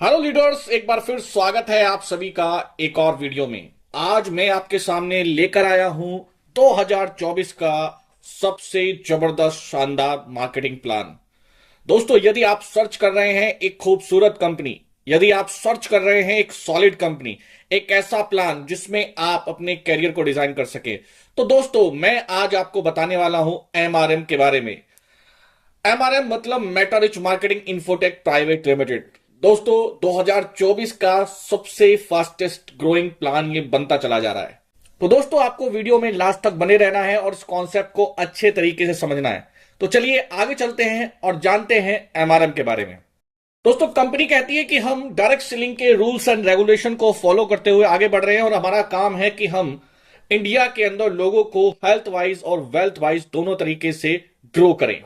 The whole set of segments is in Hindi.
हेलो लीडर्स, एक बार फिर स्वागत है आप सभी का एक और वीडियो में। आज मैं आपके सामने लेकर आया हूं 2024 का सबसे जबरदस्त शानदार मार्केटिंग प्लान। दोस्तों, यदि आप सर्च कर रहे हैं एक खूबसूरत कंपनी, यदि आप सर्च कर रहे हैं एक सॉलिड कंपनी, एक ऐसा प्लान जिसमें आप अपने करियर को डिजाइन कर सके, तो दोस्तों मैं आज आपको बताने वाला हूं एमआरएम के बारे में। एमआरएम मतलब Meta rich marketing infotech private limited. दोस्तों, 2024 का सबसे फास्टेस्ट ग्रोइंग प्लान ये बनता चला जा रहा है। तो दोस्तों, आपको वीडियो में लास्ट तक बने रहना है और इस कॉन्सेप्ट को अच्छे तरीके से समझना है। तो चलिए आगे चलते हैं और जानते हैं एमआरएम के बारे में। दोस्तों, कंपनी कहती है कि हम डायरेक्ट सेलिंग के रूल्स एंड रेगुलेशन को फॉलो करते हुए आगे बढ़ रहे हैं और हमारा काम है कि हम इंडिया के अंदर लोगों को हेल्थ वाइज और वेल्थ वाइज दोनों तरीके से ग्रो करें।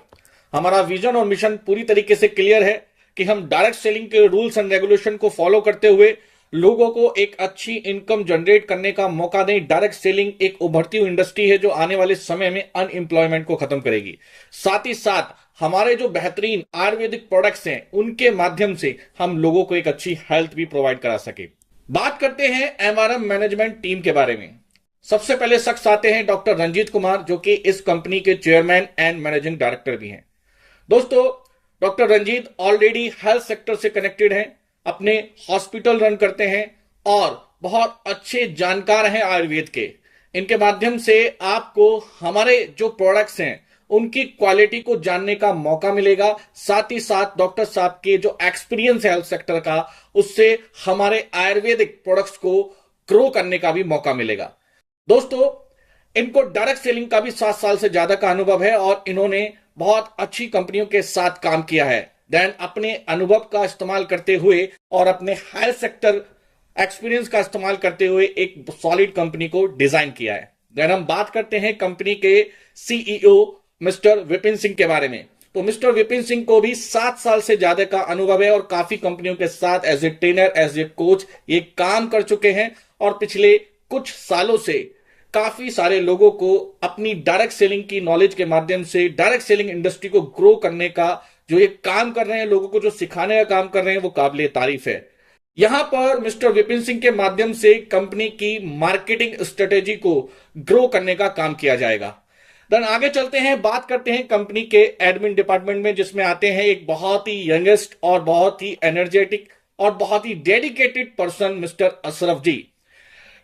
हमारा विजन और मिशन पूरी तरीके से क्लियर है कि हम डायरेक्ट सेलिंग के रूल्स एंड रेगुलेशन को फॉलो करते हुए लोगों को एक अच्छी इनकम जनरेट करने का मौका दें। डायरेक्ट सेलिंग एक उभरती हुई इंडस्ट्री है जो आने वाले समय में अनएम्प्लॉयमेंट को खत्म करेगी। साथ ही साथ हमारे जो बेहतरीन आयुर्वेदिक प्रोडक्ट्स हैं उनके माध्यम से हम लोगों को एक अच्छी हेल्थ भी प्रोवाइड करा सके। बात करते हैं एमआरएम मैनेजमेंट टीम के बारे में। सबसे पहले शख्स आते हैं डॉक्टर रंजीत कुमार, जो कि इस कंपनी के चेयरमैन एंड मैनेजिंग डायरेक्टर भी हैं। दोस्तों, doctor Ranjit already health sector से कनेक्टेड हैं, अपने हॉस्पिटल रन करते हैं और बहुत अच्छे जानकार हैं आयुर्वेद के। इनके माध्यम से आपको हमारे जो प्रोडक्ट्स हैं उनकी क्वालिटी को जानने का मौका मिलेगा। साथ ही साथ डॉक्टर साहब के जो एक्सपीरियंस है हेल्थ सेक्टर का, उससे हमारे आयुर्वेदिक प्रोडक्ट्स को ग्रो करने का भी मौका मिलेगा। दोस्तों, इनको डायरेक्ट सेलिंग का भी 7 साल से ज्यादा का अनुभव है और इन्होंने बहुत अच्छी कंपनियों के साथ काम किया है। देन अपने अनुभव का इस्तेमाल करते हुए और अपने हेल्थ सेक्टर एक्सपीरियंस का इस्तेमाल करते हुए एक सॉलिड कंपनी को डिजाइन किया है। देन हम बात करते हैं कंपनी के सीईओ मिस्टर विपिन सिंह के बारे में। तो मिस्टर विपिन सिंह को भी 7 साल से ज्यादा का अनुभव है और काफी कंपनियों के साथ as a trainer, as a coach ये काम कर चुके हैं और पिछले कुछ सालों से काफी सारे लोगों को अपनी डायरेक्ट सेलिंग की नॉलेज के माध्यम से डायरेक्ट सेलिंग इंडस्ट्री को ग्रो करने का जो ये काम कर रहे हैं, लोगों को जो सिखाने का काम कर रहे हैं, वो काबिले तारीफ है। यहां पर मिस्टर विपिन सिंह के माध्यम से कंपनी की मार्केटिंग स्ट्रेटेजी को ग्रो करने का काम किया जाएगा। देन आगे चलते हैं, बात करते हैं कंपनी के एडमिन डिपार्टमेंट में, जिसमें आते हैं एक बहुत ही यंगेस्ट और बहुत ही एनर्जेटिक और बहुत ही डेडिकेटेड पर्सन मिस्टर अशरफ जी।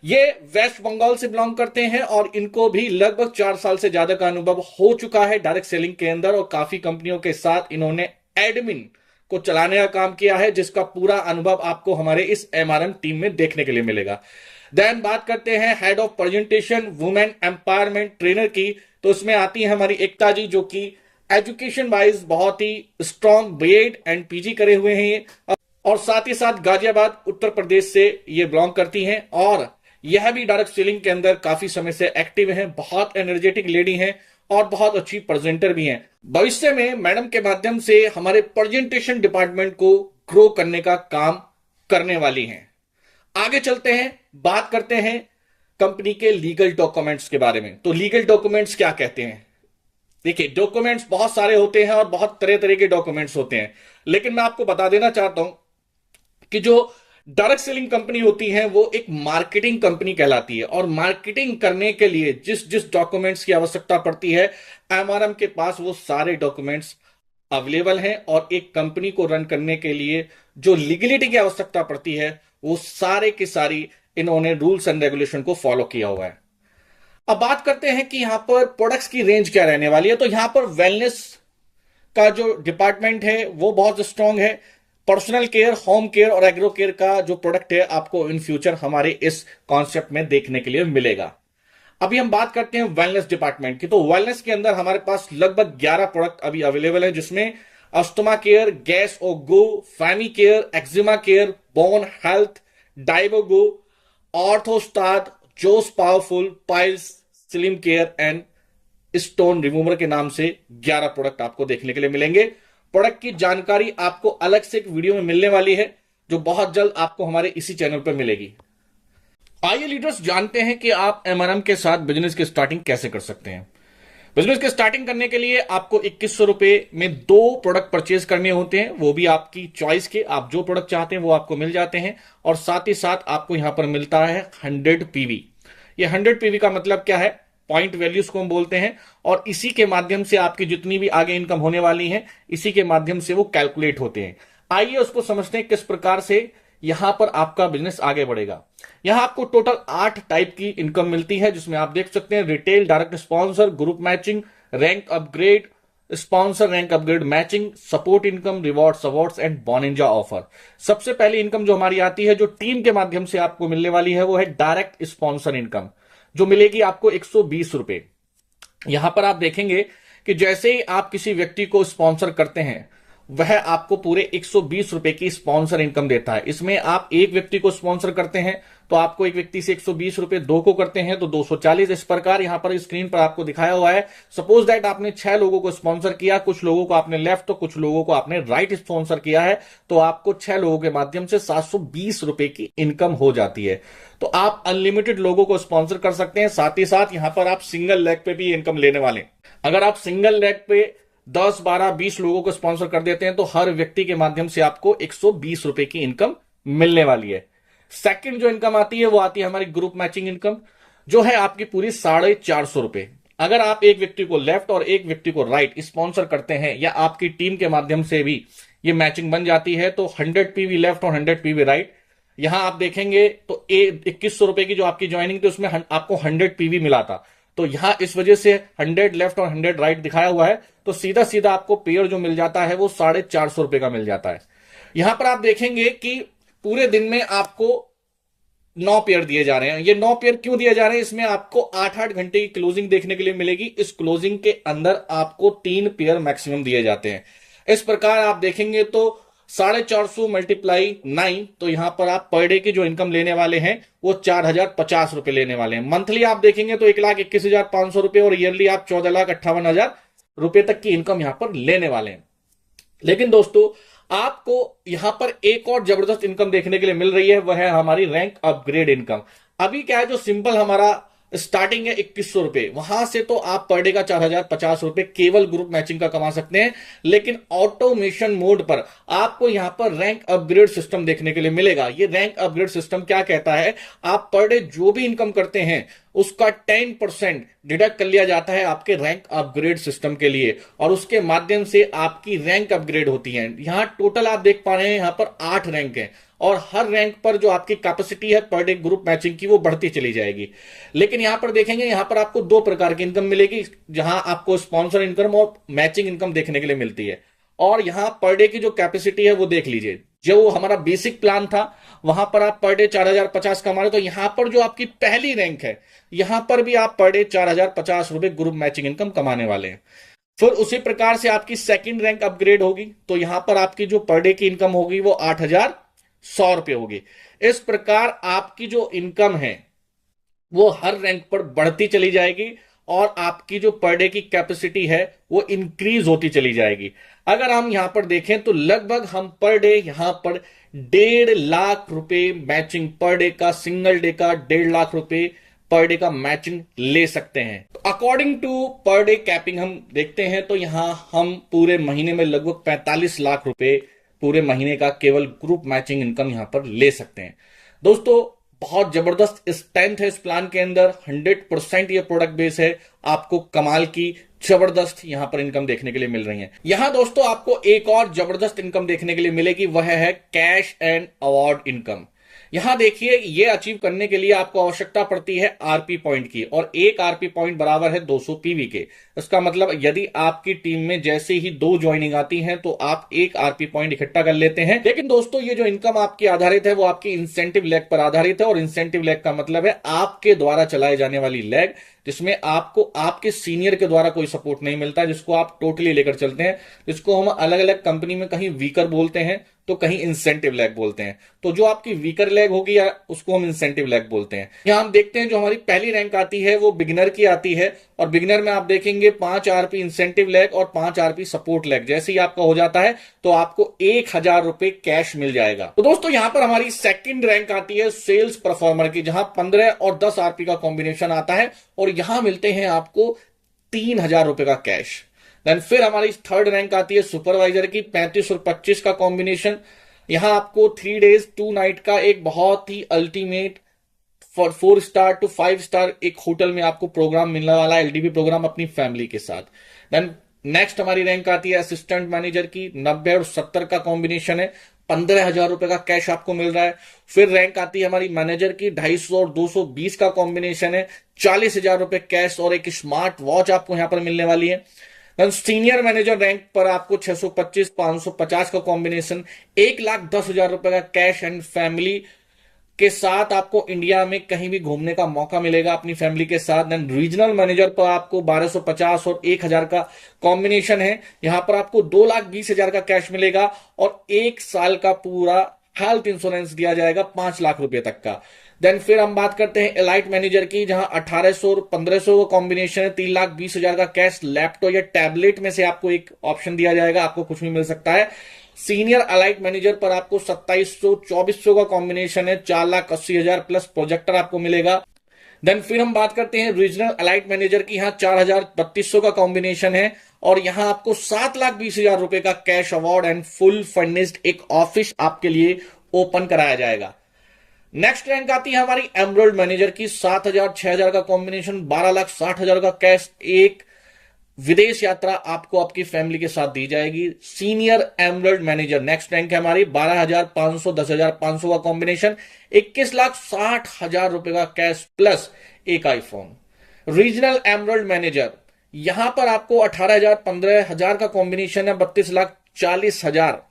ये वेस्ट बंगाल से बिलोंग करते हैं और इनको भी लगभग 4 साल से ज्यादा का अनुभव हो चुका है डायरेक्ट सेलिंग के अंदर और काफी कंपनियों के साथ इन्होंने एडमिन को चलाने का काम किया है, जिसका पूरा अनुभव आपको हमारे इस एमआरएम टीम में देखने के लिए मिलेगा। देन बात करते हैं head of presentation women empowerment trainer की। तो इसमें आती है हमारी एकता जी, जो कि एजुकेशन वाइज बहुत ही स्ट्रॉन्ग बीएड एंड पीजी करे हुए हैं और साथ ही साथ गाजियाबाद उत्तर प्रदेश से ये बिलोंग करती हैं और यह भी डायरेक्ट सेलिंग के अंदर काफी समय से एक्टिव हैं। बहुत एनर्जेटिक लेडी हैं और बहुत अच्छी प्रेजेंटर भी हैं। भविष्य में मैडम के माध्यम से हमारे प्रेजेंटेशन डिपार्टमेंट को ग्रो करने का काम करने वाली हैं। आगे चलते हैं, बात करते हैं कंपनी के लीगल डॉक्यूमेंट्स के बारे में। तो लीगल डॉक्यूमेंट्स क्या कहते हैं? देखिए, डॉक्यूमेंट्स बहुत सारे होते हैं और बहुत तरह तरह के डॉक्यूमेंट्स होते हैं, लेकिन मैं आपको बता देना चाहता हूं कि जो डायरेक्ट सेलिंग कंपनी होती है वो एक मार्केटिंग कंपनी कहलाती है और मार्केटिंग करने के लिए जिस जिस डॉक्यूमेंट्स की आवश्यकता पड़ती है, एमआरएम के पास वो सारे डॉक्यूमेंट्स अवेलेबल हैं और एक कंपनी को रन करने के लिए जो लीगलिटी की आवश्यकता पड़ती है वो सारे की सारी इन्होंने रूल्स एंड रेगुलेशन को फॉलो किया हुआ है। अब बात करते हैं कि यहां पर प्रोडक्ट्स की रेंज क्या रहने वाली है। तो यहां पर वेलनेस का जो डिपार्टमेंट है वो बहुत स्ट्रांग है। पर्सनल केयर, होम केयर और एग्रो केयर का जो प्रोडक्ट है आपको इन फ्यूचर हमारे इस कॉन्सेप्ट में देखने के लिए मिलेगा। अभी हम बात करते हैं वेलनेस डिपार्टमेंट की। तो वेलनेस के अंदर हमारे पास लगभग 11 प्रोडक्ट अभी अवेलेबल है, जिसमें asthma care, gas o go, femi care, eczema care, bone health, डाइबोगो, ऑर्थोस्टाद, जोस powerful, piles, slim care and stone remover के नाम से 11 प्रोडक्ट आपको देखने के लिए मिलेंगे। प्रोडक्ट की जानकारी आपको अलग से एक वीडियो में मिलने वाली है, जो बहुत जल्द आपको हमारे इसी चैनल पर मिलेगी। आइए लीडर्स, जानते हैं कि आप एमआरएम के साथ बिजनेस की स्टार्टिंग कैसे कर सकते हैं। बिजनेस के स्टार्टिंग करने के लिए आपको 2100 रुपए में 2 प्रोडक्ट परचेज करने होते हैं, वो भी आपकी चॉइस के। आप जो प्रोडक्ट चाहते हैं वो आपको मिल जाते हैं, और साथ ही साथ आपको यहां पर मिलता है 100 पीवी। ये 100 पीवी का मतलब क्या है? पॉइंट वैल्यूज को हम बोलते हैं, और इसी के माध्यम से आपकी जितनी भी आगे इनकम होने वाली है, इसी के माध्यम से वो कैलकुलेट होते हैं। आइए उसको समझते हैं किस प्रकार से यहां पर आपका बिजनेस आगे बढ़ेगा। यहां आपको टोटल 8 टाइप की इनकम मिलती है, जिसमें आप देख सकते हैं retail, direct sponsor, group matching, rank upgrade, sponsor rank upgrade matching, support income, rewards, awards and bonanza offer. सबसे पहली इनकम जो हमारी आती है, जो टीम के माध्यम से आपको मिलने वाली है, वो है डायरेक्ट स्पॉन्सर इनकम, जो मिलेगी आपको 120 रुपए। यहां पर आप देखेंगे कि जैसे ही आप किसी व्यक्ति को स्पॉन्सर करते हैं, वह आपको पूरे 120 रुपए की स्पॉन्सर इनकम देता है। इसमें आप एक व्यक्ति को स्पॉन्सर करते हैं तो आपको एक व्यक्ति से 120 रुपए, 2 को करते हैं तो 240। इस प्रकार यहां पर स्क्रीन पर आपको दिखाया हुआ है। सपोज दैट आपने 6 लोगों को स्पॉन्सर किया, कुछ लोगों को आपने लेफ्ट तो कुछ लोगों को आपने राइट स्पॉन्सर किया है, तो आपको 6 लोगों के माध्यम से 720 रुपए की इनकम हो जाती है। तो आप अनलिमिटेड लोगों को स्पॉन्सर कर सकते हैं। साथ ही साथ यहां पर आप सिंगल लेग पे भी इनकम लेने वाले हैं। अगर आप सिंगल लेग पे 10, 12, 20 लोगों को स्पॉन्सर कर देते हैं तो हर व्यक्ति के माध्यम से आपको 120 रुपए की इनकम मिलने वाली है। सेकंड जो इनकम आती है वो आती है हमारी ग्रुप मैचिंग इनकम, जो है आपकी पूरी 450 रुपए। अगर आप एक व्यक्ति को लेफ्ट और एक व्यक्ति को राइट स्पॉन्सर करते हैं, या आपकी टीम के माध्यम से भी ये मैचिंग बन जाती है, तो 100 पीवी लेफ्ट और 100 पीवी राइट। यहां आप देखेंगे तो 2100 रुपए की जो आपकी ज्वाइनिंग थी उसमें आपको 100 पीवी मिला था, तो यहां इस वजह से 100 लेफ्ट और 100 राइट दिखाया हुआ है, तो सीधा सीधा आपको पेयर जो मिल जाता है वो 450 रुपए का मिल जाता है। यहां पर आप देखेंगे कि पूरे दिन में आपको 9 पेयर दिए जा रहे हैं। ये 9 पेयर क्यों दिए जा रहे हैं? इसमें आपको 8-8 घंटे की क्लोजिंग देखने के लिए मिलेगी। इस क्लोजिंग के अंदर आपको 3 पेयर मैक्सिमम दिए जाते हैं। इस प्रकार आप देखेंगे तो 450 मल्टीप्लाई 9, तो यहां पर आप पर डे की जो इनकम लेने वाले हैं वो 4050 रुपए लेने वाले हैं। मंथली आप देखेंगे तो 1,21,500 रुपए, और ईयरली आप 14,58,000 रुपए तक की इनकम यहां पर लेने वाले हैं। लेकिन दोस्तों, आपको यहां पर एक और जबरदस्त इनकम देखने के लिए मिल रही है, वह है हमारी रैंक अपग्रेड इनकम। अभी क्या है, जो सिंपल हमारा स्टार्टिंग है 2100 रुपए, वहां से तो आप पर डे का 4050 रुपए केवल ग्रुप मैचिंग का कमा सकते हैं। लेकिन ऑटोमेशन मोड पर आपको यहां पर रैंक अपग्रेड सिस्टम देखने के लिए मिलेगा। ये रैंक अपग्रेड सिस्टम क्या कहता है, आप पर डे जो भी इनकम करते हैं उसका 10% डिडक्ट कर लिया जाता है आपके रैंक अपग्रेड सिस्टम के लिए, और उसके माध्यम से आपकी रैंक अपग्रेड होती है। यहां टोटल आप देख पा रहे हैं, यहां पर 8 रैंक है, और हर रैंक पर जो आपकी कैपेसिटी है पर डे ग्रुप मैचिंग की, वो बढ़ती चली जाएगी। लेकिन यहां पर देखेंगे, यहां पर आपको 2 प्रकार की इनकम मिलेगी, जहां आपको स्पॉन्सर इनकम और मैचिंग इनकम देखने के लिए मिलती है। और यहां पर डे की जो कैपेसिटी है वो देख लीजिए, जो हमारा बेसिक प्लान था वहां पर आप पर डे 4050 कमा रहे, तो यहां पर जो आपकी पहली रैंक है, यहां पर भी आप पर डे 4050 रुपए ग्रुप मैचिंग इनकम कमाने वाले हैं। फिर उसी प्रकार से आपकी सेकंड रैंक अपग्रेड होगी, तो यहां पर आपकी जो पर डे की इनकम होगी वो 8100 रुपए होगी। इस प्रकार आपकी जो इनकम है वो हर रैंक पर बढ़ती चली जाएगी, और आपकी जो पर डे की कैपेसिटी है वो इंक्रीज होती चली जाएगी। अगर हम यहां पर देखें तो लगभग हम पर डे यहां पर 1.5 लाख रुपए मैचिंग, पर डे का, सिंगल डे का 1.5 लाख रुपए पर डे का मैचिंग ले सकते हैं। तो according to per day capping हम देखते हैं तो यहां हम पूरे महीने में लगभग 45 लाख रुपए पूरे महीने का केवल ग्रुप मैचिंग इनकम यहां पर ले सकते हैं। दोस्तों, बहुत जबरदस्त स्ट्रेंथ है इस प्लान के अंदर। 100% ये प्रोडक्ट बेस है। आपको कमाल की जबरदस्त यहां पर इनकम देखने के लिए मिल रही है। यहां दोस्तों आपको एक और जबरदस्त इनकम देखने के लिए मिलेगी, वह है कैश एंड अवार्ड इनकम। यहां देखिए, ये अचीव करने के लिए आपको आवश्यकता पड़ती है आरपी पॉइंट की, और एक आरपी पॉइंट बराबर है 200 पीवी के। इसका मतलब यदि आपकी टीम में जैसे ही 2 ज्वाइनिंग आती हैं तो आप एक आरपी पॉइंट इकट्ठा कर लेते हैं। लेकिन दोस्तों, ये जो इनकम आपकी आधारित है वो आपकी इंसेंटिव लेग पर आधारित है, और इंसेंटिव लेग का मतलब है आपके द्वारा चलाए जाने वाली लेग, जिसमें आपको आपके सीनियर के द्वारा कोई सपोर्ट नहीं मिलता, जिसको आप टोटली लेकर चलते हैं, जिसको हम अलग अलग कंपनी में कहीं वीकर बोलते हैं तो कहीं इंसेंटिव लेग बोलते हैं। तो जो आपकी वीकर लेग होगी या उसको हम इंसेंटिव लेग बोलते हैं। यहां हम देखते हैं जो हमारी पहली रैंक आती है वो बिगिनर की आती है, और बिगिनर में आप देखेंगे 5 आरपी इंसेंटिव लेग और 5 आरपी सपोर्ट लेग। जैसे ही आपका हो जाता है तो आपको 1000 रुपए कैश मिल जाएगा। तो दोस्तों, यहां पर हमारी सेकंड रैंक आती है सेल्स परफॉर्मर की, जहां 15 और 10 आरपी का कॉम्बिनेशन आता है, और यहां मिलते हैं आपको 3,000 रुपए का कैश। देन फिर हमारी थर्ड रैंक आती है सुपरवाइजर की, 35 और 25 का कॉम्बिनेशन। यहां आपको 3 डेज 2 नाइट का एक बहुत ही अल्टीमेट 4 स्टार टू 5 स्टार एक होटल में आपको प्रोग्राम मिलने वाला है, एलडीबी प्रोग्राम अपनी फैमिली के साथ। देन नेक्स्ट हमारी रैंक आती है असिस्टेंट मैनेजर की, 90 और 70 का कॉम्बिनेशन है, 15,000 रुपए का कैश आपको मिल रहा है। फिर रैंक आती है हमारी मैनेजर की, 250 और 220 का कॉम्बिनेशन है, 40,000 रुपए कैश और एक स्मार्ट वॉच आपको यहां पर मिलने वाली है। सीनियर मैनेजर रैंक पर आपको 625 550 का कॉम्बिनेशन, 1,10,000 रुपए का कैश एंड फैमिली के साथ आपको इंडिया में कहीं भी घूमने का मौका मिलेगा अपनी फैमिली के साथ। देन रीजनल मैनेजर पर आपको 1250 और 1,000 का कॉम्बिनेशन है, यहां पर आपको 2,20,000 का कैश मिलेगा और 1 साल का पूरा हेल्थ इंश्योरेंस दिया जाएगा 5 लाख रुपए तक का। देन फिर हम बात करते हैं एलाइट मैनेजर की, जहां 1,800 और 1,500 का कॉम्बिनेशन है, 3,20,000 का कैश, लैपटॉप या टैबलेट में से आपको एक ऑप्शन दिया जाएगा, आपको कुछ भी मिल सकता है। सीनियर अलाइट मैनेजर पर आपको 2,700 2,400 का कॉम्बिनेशन है, 4,80,000 प्लस प्रोजेक्टर आपको मिलेगा। देन फिर हम बात करते हैं रीजनल अलाइट मैनेजर की, यहां 4,3200 का कॉम्बिनेशन है और यहां आपको 7,20,000 रुपए का cash award and full furnished एक ऑफिस आपके लिए ओपन कराया जाएगा। नेक्स्ट रैंक आती है हमारी एमरल्ड मैनेजर की, 7,000 6,000 का कॉम्बिनेशन, 12,60,000 का कैश, एक विदेश यात्रा आपको आपकी फैमिली के साथ दी जाएगी। Senior emerald manager next rank है हमारी, 12,500 10,500 का कॉम्बिनेशन, 21,60,000 रुपए का कैश प्लस एक आईफोन। रीजनल एमरल्ड मैनेजर यहां पर आपको 18,000 15,000 का कॉम्बिनेशन है, 32,40,000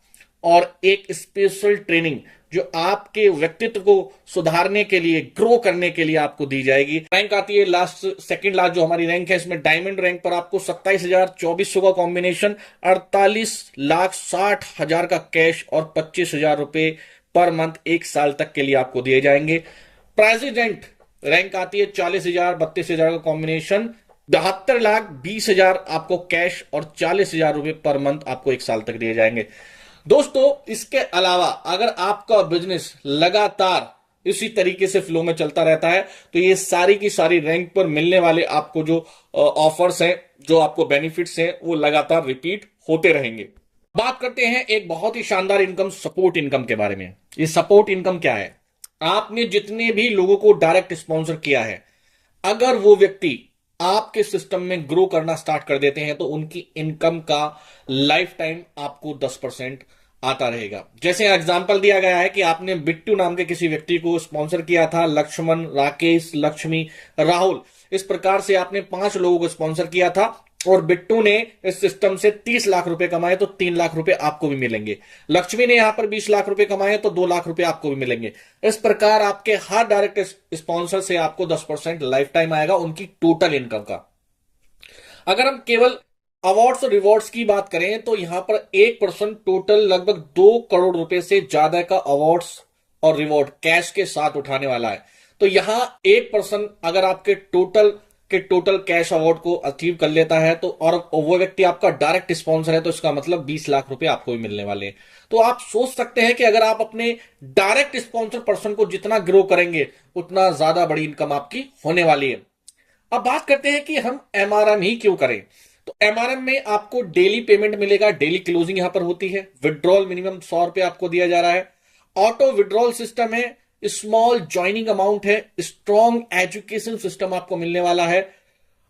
और एक स्पेशल ट्रेनिंग जो आपके व्यक्तित्व को सुधारने के लिए, ग्रो करने के लिए आपको दी जाएगी। रैंक आती है लास्ट सेकंड लास्ट जो हमारी रैंक है, इसमें डायमंड रैंक पर आपको 27,024 का कॉम्बिनेशन, 48,60,000 का कैश और 25,000 रुपए पर मंथ 1 साल तक के लिए आपको दिए जाएंगे। प्रेसिडेंट रैंक आती है 40,000 32,000 का कॉम्बिनेशन, 72,20,000 आपको कैश और 40,000 रुपए पर मंथ आपको 1 साल तक दिए जाएंगे। दोस्तों इसके अलावा अगर आपका बिजनेस लगातार इसी तरीके से फ्लो में चलता रहता है तो ये सारी की सारी रैंक पर मिलने वाले आपको जो ऑफर्स हैं, जो आपको बेनिफिट्स हैं, वो लगातार रिपीट होते रहेंगे। बात करते हैं एक बहुत ही शानदार इनकम, सपोर्ट इनकम के बारे में। ये सपोर्ट इनकम क्या है? आपने जितने भी लोगों को डायरेक्ट स्पॉन्सर किया है, अगर वो व्यक्ति आपके सिस्टम में ग्रो करना स्टार्ट कर देते हैं तो उनकी इनकम का लाइफ टाइम आपको 10% आता रहेगा। जैसे एग्जांपल दिया गया है कि आपने बिट्टू नाम के किसी व्यक्ति को स्पॉन्सर किया था, लक्ष्मण, राकेश, लक्ष्मी, राहुल, इस प्रकार से आपने 5 लोगों को स्पॉन्सर किया था और बिट्टू ने इस सिस्टम से 30 लाख रुपए कमाए तो 3 लाख रुपए आपको भी मिलेंगे। लक्ष्मी ने यहां पर 20 लाख रुपए कमाए तो 2 लाख रुपए आपको भी मिलेंगे। इस प्रकार आपके हर डायरेक्ट स्पॉन्सर से आपको 10% लाइफ टाइम आएगा उनकी टोटल इनकम का। अगर हम केवल अवार्ड्स और रिवॉर्ड्स की बात करें तो यहां पर 1% टोटल लगभग 2 करोड़ रुपए से ज्यादा का अवार्ड्स और रिवॉर्ड कैश के साथ उठाने वाला है। तो यहां 1% अगर आपके टोटल कैश अवार्ड को अचीव कर लेता है तो, और वो व्यक्ति आपका डायरेक्ट स्पॉन्सर है, तो इसका मतलब 20 लाख रुपए आपको भी मिलने वाले हैं। तो आप सोच सकते हैं कि अगर आप अपने डायरेक्ट स्पॉन्सर पर्सन को जितना ग्रो करेंगे उतना ज्यादा बड़ी इनकम आपकी होने वाली है। अब बात करते हैं कि हम एमआरएम ही क्यों करें। तो एमआरएम में आपको डेली पेमेंट मिलेगा, डेली क्लोजिंग यहां पर होती है, विड्रॉल मिनिमम 100 रुपए आपको दिया जा रहा है, ऑटो विड्रॉल सिस्टम है, स्मॉल ज्वाइनिंग अमाउंट है, स्ट्रॉन्ग एजुकेशन सिस्टम आपको मिलने वाला है।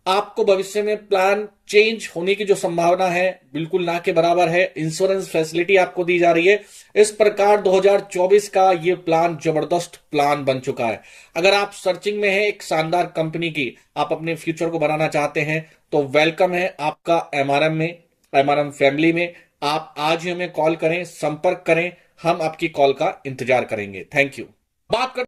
आपको भविष्य में प्लान चेंज होने की जो संभावना है बिल्कुल ना के बराबर है। इंश्योरेंस फैसिलिटी आपको दी जा रही है। इस प्रकार 2024 का ये प्लान जबरदस्त प्लान बन चुका है। अगर आप सर्चिंग में है एक शानदार कंपनी की, आप अपने फ्यूचर को बनाना चाहते हैं तो वेलकम है आपका एमआरएम में, एमआरएम फैमिली में। आप आज ही हमें कॉल करें, संपर्क करें, हम आपकी कॉल का इंतजार करेंगे। Thank you. बात कर